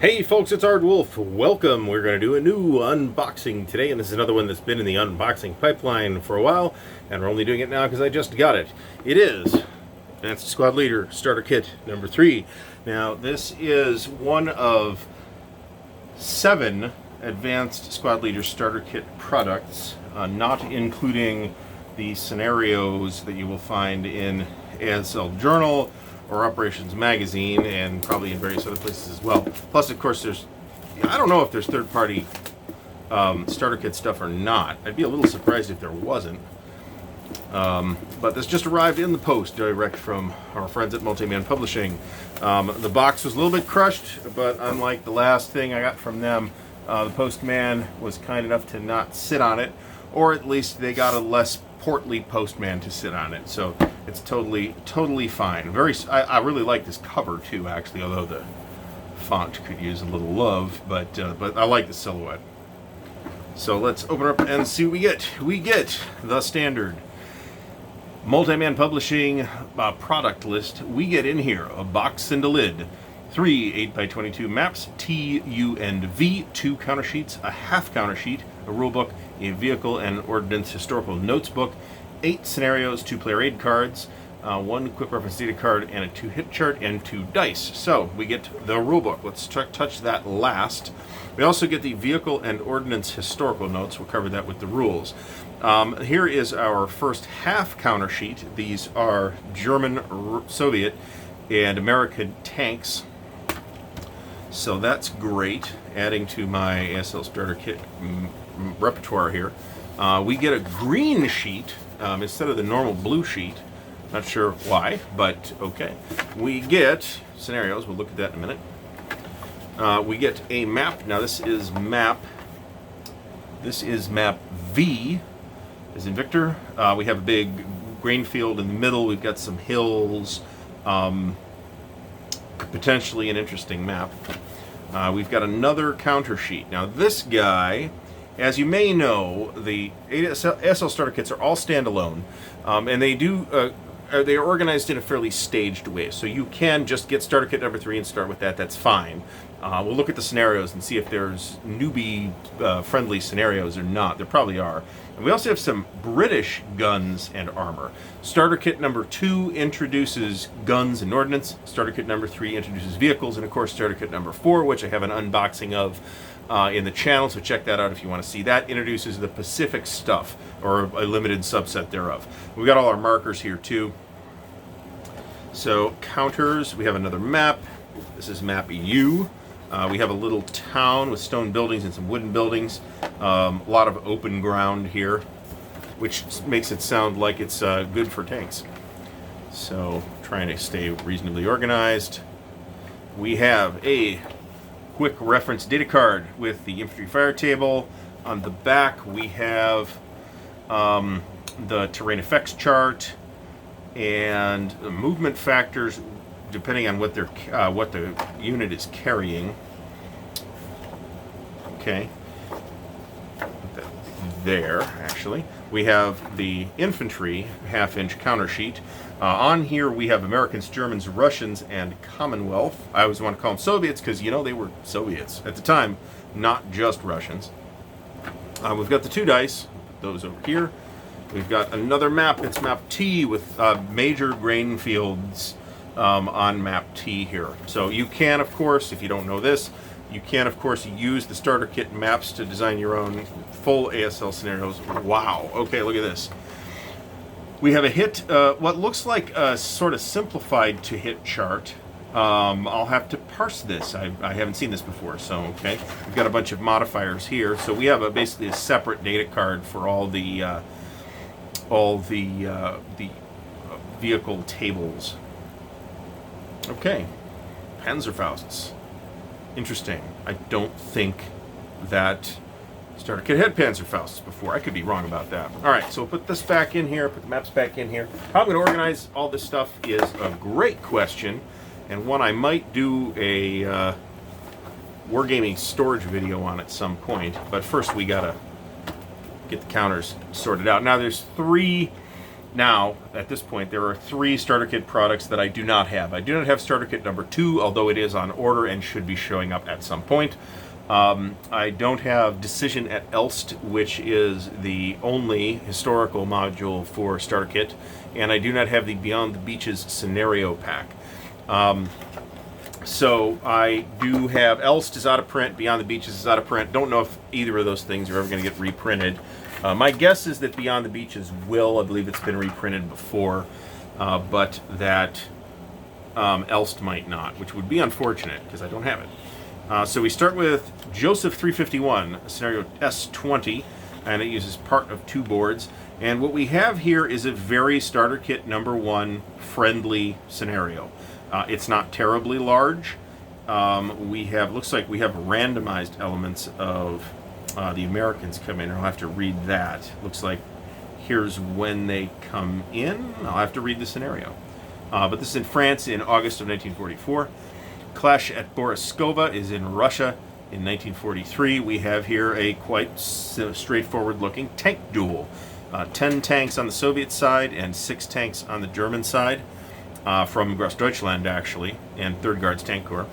Hey folks, it's Ardwulf. Welcome. We're going to do a new unboxing today, and this is another one that's been in the unboxing pipeline for a while, and we're only doing it now because I just got it. It is Advanced Squad Leader Starter Kit number 3. Now, this is one of 7 Advanced Squad Leader Starter Kit products, not including the scenarios that you will find in ASL Journal or Operations Magazine, and probably in various other places as well. Plus, of course, I don't know if there's third-party starter kit stuff or not. I'd be a little surprised if there wasn't. But this just arrived in the post direct from our friends at Multi-Man Publishing. The box was a little bit crushed, but unlike the last thing I got from them, the postman was kind enough to not sit on it, or at least they got a less portly postman to sit on it. So it's totally fine. I really like this cover too, actually, although the font could use a little love, but I like the silhouette. So let's open up and see what we get. We get the standard Multi-Man Publishing product list. We get in here a box and a lid, 3 8x22 maps, T, U, and V, 2 counter sheets, a half counter sheet, a rule book, a vehicle and ordnance historical notes book, 8 scenarios, 2 player aid cards, 1 quick reference data card, and a 2 hit chart, and 2 dice. So we get the rule book. Let's touch that last. We also get the vehicle and ordnance historical notes. We'll cover that with the rules. Here is our first half counter sheet. These are German, Soviet, and American tanks. So that's great, adding to my ASL starter kit repertoire here. We get a green sheet instead of the normal blue sheet. Not sure why, but okay. We get scenarios. We'll look at that in a minute. We get a map. Now this is map V, as in Victor. We have a big grain field in the middle. We've got some hills. Potentially an interesting map. We've got another counter sheet. Now this guy, as you may know, the ASL starter kits are all standalone, and they are organized in a fairly staged way. So you can just get starter kit number 3 and start with that. That's fine. We'll look at the scenarios and see if there's newbie friendly scenarios or not. There probably are. And we also have some British guns and armor. Starter kit number 2 introduces guns and ordnance. Starter kit number 3 introduces vehicles, and of course starter kit number 4, which I have an unboxing of in the channel, so check that out if you want to see that, introduces the Pacific stuff, or a limited subset thereof. We've got all our markers here too. So counters, we have another map. This is map U. We have a little town with stone buildings and some wooden buildings. A lot of open ground here, which makes it sound like it's good for tanks. So trying to stay reasonably organized. We have a quick reference data card with the infantry fire table. On the back we have the terrain effects chart and the movement factors depending on what the unit is carrying. Okay, there actually we have the infantry half-inch counter sheet. On here we have Americans, Germans, Russians, and Commonwealth. I always want to call them Soviets because, you know, they were Soviets at the time, not just Russians. We've got the 2 dice, those over here. We've got another map. It's map T with major grain fields on map T here. So you can, of course, if you don't know this, you can, of course, use the starter kit maps to design your own full ASL scenarios. Wow. Okay, look at this. We have a hit, what looks like a sort of simplified to hit chart. I'll have to parse this. I haven't seen this before, so okay. We've got a bunch of modifiers here. So we have basically a separate data card for all the vehicle tables. Okay, Panzerfausts. Interesting. I don't think that starter kit had Panzerfausts before. I could be wrong about that. All right, so we'll put this back in here, put the maps back in here. How I'm going to organize all this stuff is a great question, and one I might do a wargaming storage video on at some point. But first we got to get the counters sorted out. Now there's 3 Now, at this point, there are 3 starter kit products that I do not have. I do not have starter kit number 2, although it is on order and should be showing up at some point. I don't have Decision at Elst, which is the only historical module for starter kit, and I do not have the Beyond the Beaches scenario pack. So I do have Elst is out of print, Beyond the Beaches is out of print. Don't know if either of those things are ever going to get reprinted. My guess is that Beyond the Beaches will. I believe it's been reprinted before, but that Elst might not, which would be unfortunate because I don't have it. So we start with Joseph 351, scenario S20, and it uses part of 2 boards. And what we have here is a very starter kit number 1 friendly scenario. It's not terribly large. Looks like we have randomized elements of the Americans come in. I'll have to read that. Looks like here's when they come in. I'll have to read the scenario. But this is in France in August of 1944. Clash at Boriskova is in Russia in 1943. We have here a quite straightforward-looking tank duel. 10 tanks on the Soviet side and 6 tanks on the German side, from Grossdeutschland, actually, and 3rd Guards Tank Corps.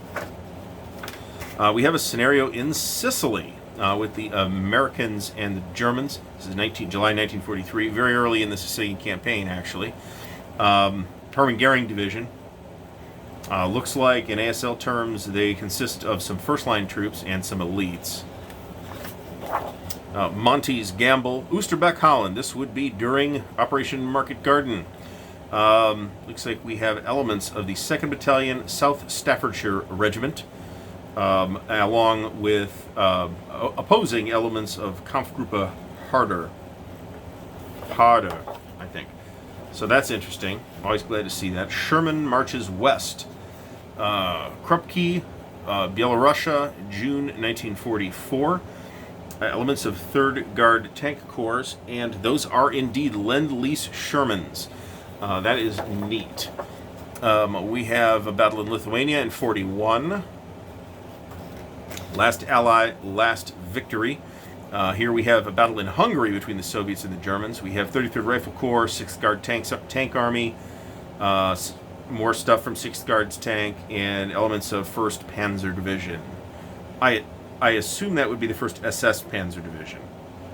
We have a scenario in Sicily with the Americans and the Germans. This is July 1943, very early in the Sicilian campaign, actually. Hermann Goering Division. Looks like, in ASL terms, they consist of some first-line troops and some elites. Monty's Gamble, Oosterbeek, Holland. This would be during Operation Market Garden. Looks like we have elements of the 2nd Battalion, South Staffordshire Regiment, along with opposing elements of Kampfgruppe Harder, I think. So that's interesting. Always glad to see that. Sherman marches west. Krupke, Byelorussia, June 1944. Elements of 3rd Guard Tank Corps, and those are indeed Lend-Lease Shermans. That is neat. We have a battle in Lithuania in 41. Last ally, last victory. Here we have a battle in Hungary between the Soviets and the Germans. We have 33rd Rifle Corps, 6th Guard Tank Army, more stuff from 6th Guards Tank, and elements of 1st Panzer Division. I assume that would be the 1st SS Panzer Division,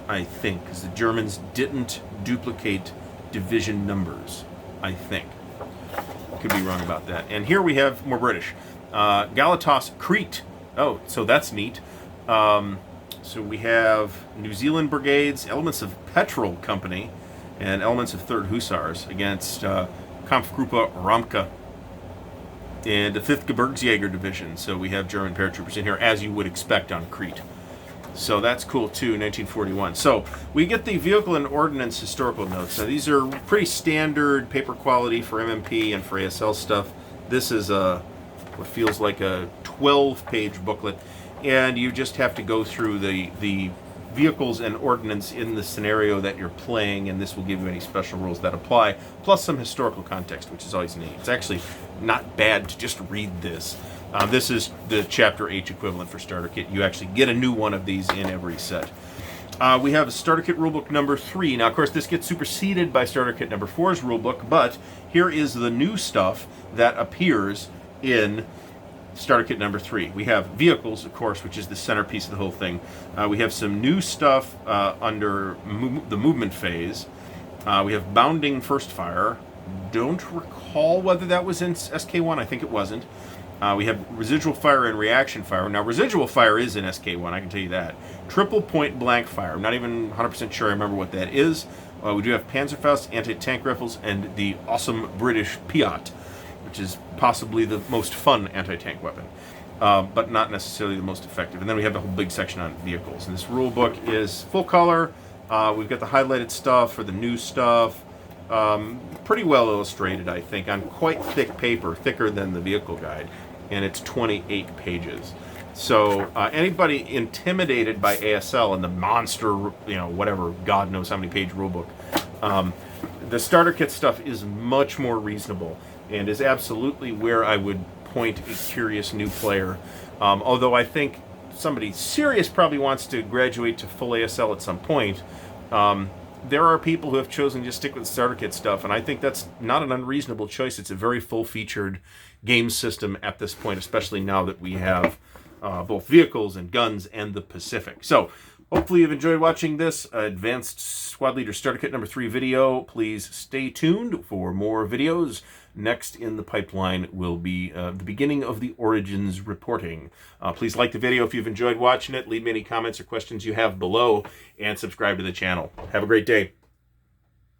I think, because the Germans didn't duplicate division numbers, I think. Could be wrong about that. And here we have more British. Galatas, Crete. Oh, so that's neat. So we have New Zealand brigades, elements of Petrol Company, and elements of 3rd Hussars against Kampfgruppe Ramke and the 5th Gebirgsjäger Division. So we have German paratroopers in here, as you would expect on Crete. So that's cool too, 1941. So we get the vehicle and ordnance historical notes. Now these are pretty standard paper quality for MMP and for ASL stuff. This is what feels like a 12-page booklet, and you just have to go through the vehicles and ordnance in the scenario that you're playing, and this will give you any special rules that apply, plus some historical context, which is always neat. It's actually not bad to just read this. This is the Chapter H equivalent for Starter Kit. You actually get a new one of these in every set. We have Starter Kit Rulebook number 3. Now, of course, this gets superseded by Starter Kit number 4's Rulebook, but here is the new stuff that appears in Starter Kit number 3. We have vehicles, of course, which is the centerpiece of the whole thing. We have some new stuff under the movement phase. We have bounding first fire. Don't recall whether that was in SK1. I think it wasn't. We have residual fire and reaction fire. Now, residual fire is in SK1, I can tell you that. Triple point blank fire. I'm not even 100% sure I remember what that is. We do have Panzerfaust, anti-tank rifles, and the awesome British Piat, which is possibly the most fun anti-tank weapon, but not necessarily the most effective. And then we have the whole big section on vehicles. And this rule book is full color. We've got the highlighted stuff for the new stuff. Pretty well illustrated, I think, on quite thick paper, thicker than the vehicle guide. And it's 28 pages. So anybody intimidated by ASL and the monster, whatever, God knows how many page rulebook, the starter kit stuff is much more reasonable and is absolutely where I would point a curious new player. Although I think somebody serious probably wants to graduate to full ASL at some point. there are people who have chosen to just stick with starter kit stuff, and I think that's not an unreasonable choice. It's a very full-featured game system at this point, especially now that we have both vehicles and guns and the Pacific. So hopefully you've enjoyed watching this Advanced Squad Leader Starter Kit number 3 video. Please stay tuned for more videos. Next in the pipeline will be the beginning of the Origins reporting. Please like the video if you've enjoyed watching it. Leave me any comments or questions you have below, and subscribe to the channel. Have a great day.